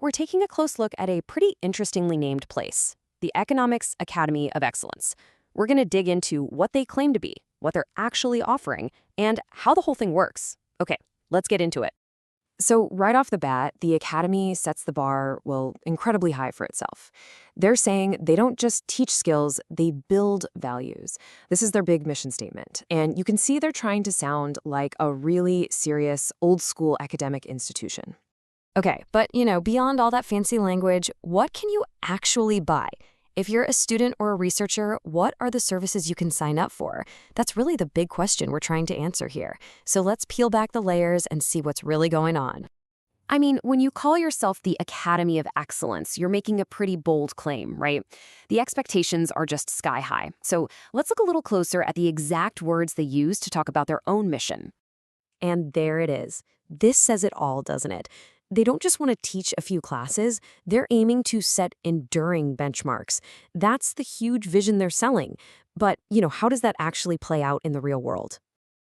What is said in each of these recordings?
we're taking a close look at a pretty interestingly named place, the Economics Academy of Excellence. We're going to dig into what they claim to be, what they're actually offering, and how the whole thing works. Okay, let's get into it. So right off the bat, the Academy sets the bar, well, incredibly high for itself. They're saying they don't just teach skills, they build values. This is their big mission statement. And you can see they're trying to sound like a really serious, old-school academic institution. Okay, but, beyond all that fancy language, what can you actually buy? If you're a student or a researcher, what are the services you can sign up for? That's really the big question we're trying to answer here. So let's peel back the layers and see what's really going on. I mean, when you call yourself the Academy of Excellence, you're making a pretty bold claim, right? The expectations are just sky high. So let's look a little closer at the exact words they use to talk about their own mission. And there it is. This says it all, doesn't it? They don't just want to teach a few classes, they're aiming to set enduring benchmarks. That's the huge vision they're selling. But, how does that actually play out in the real world?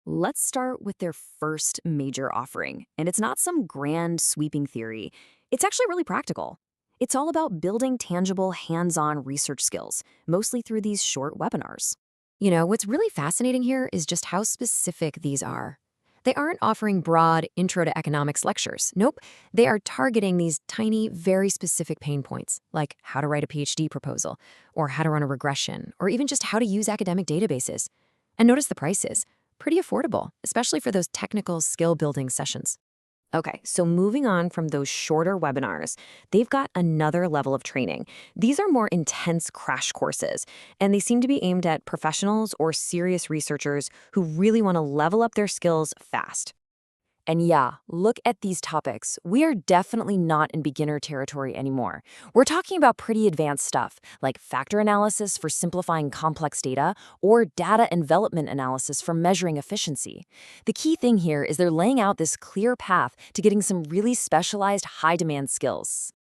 Let's start with their first major offering. And it's not some grand, sweeping theory. It's actually really practical. It's all about building tangible, hands-on research skills, mostly through these short webinars. What's really fascinating here is just how specific these are. They aren't offering broad intro to economics lectures. Nope, they are targeting these tiny, very specific pain points, like how to write a PhD proposal, or how to run a regression, or even just how to use academic databases. And notice the prices. Pretty affordable, especially for those technical skill-building sessions. Okay, so moving on from those shorter webinars, they've got another level of training. These are more intense crash courses, and they seem to be aimed at professionals or serious researchers who really want to level up their skills fast. And yeah, look at these topics. We are definitely not in beginner territory anymore. We're talking about pretty advanced stuff, like factor analysis for simplifying complex data, or data envelopment analysis for measuring efficiency. The key thing here is they're laying out this clear path to getting some really specialized, high-demand skills.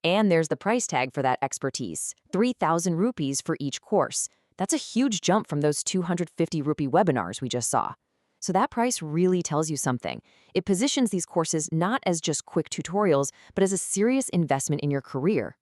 And there's the price tag for that expertise, 3,000 rupees for each course. That's a huge jump from those 250 rupee webinars we just saw. So that price really tells you something. It positions these courses not as just quick tutorials, but as a serious investment in your career.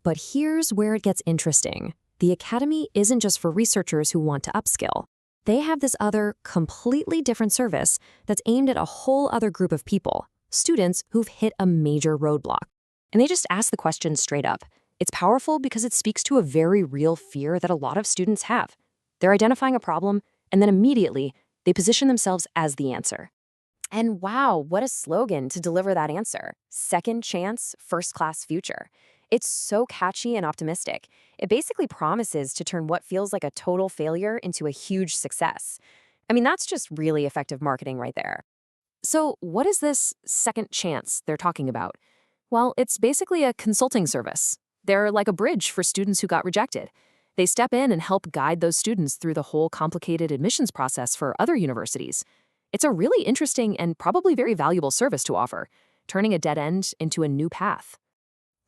But here's where it gets interesting. The Academy isn't just for researchers who want to upskill. They have this other, completely different service that's aimed at a whole other group of people, students who've hit a major roadblock. And they just ask the question straight up. It's powerful because it speaks to a very real fear that a lot of students have. They're identifying a problem, and then immediately, they position themselves as the answer. And wow, what a slogan to deliver that answer. Second chance, first-class future. It's so catchy and optimistic. It basically promises to turn what feels like a total failure into a huge success. I mean, that's just really effective marketing right there. So what is this second chance they're talking about? Well, it's basically a consulting service. They're like a bridge for students who got rejected. They step in and help guide those students through the whole complicated admissions process for other universities. It's a really interesting and probably very valuable service to offer, turning a dead end into a new path.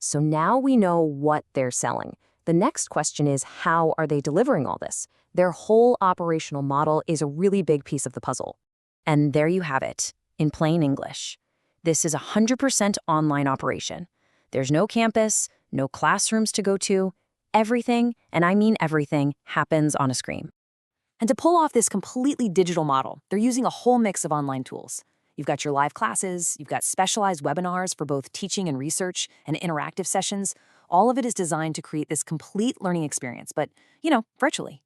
So now we know what they're selling. The next question is, how are they delivering all this? Their whole operational model is a really big piece of the puzzle. And there you have it, in plain English. This is a 100% online operation. There's no campus, no classrooms to go to. Everything, and I mean everything, happens on a screen. And to pull off this completely digital model, they're using a whole mix of online tools. You've got your live classes, you've got specialized webinars for both teaching and research, and interactive sessions. All of it is designed to create this complete learning experience, but, virtually.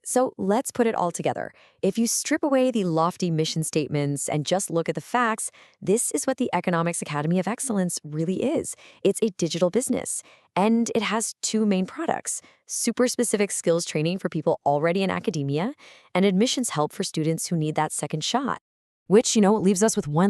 So let's put it all together. If you strip away the lofty mission statements and just look at the facts, this is what the Economics Academy of Excellence really is. It's a digital business, and it has two main products: super specific skills training for people already in academia, and admissions help for students who need that second shot. Which, leaves us with one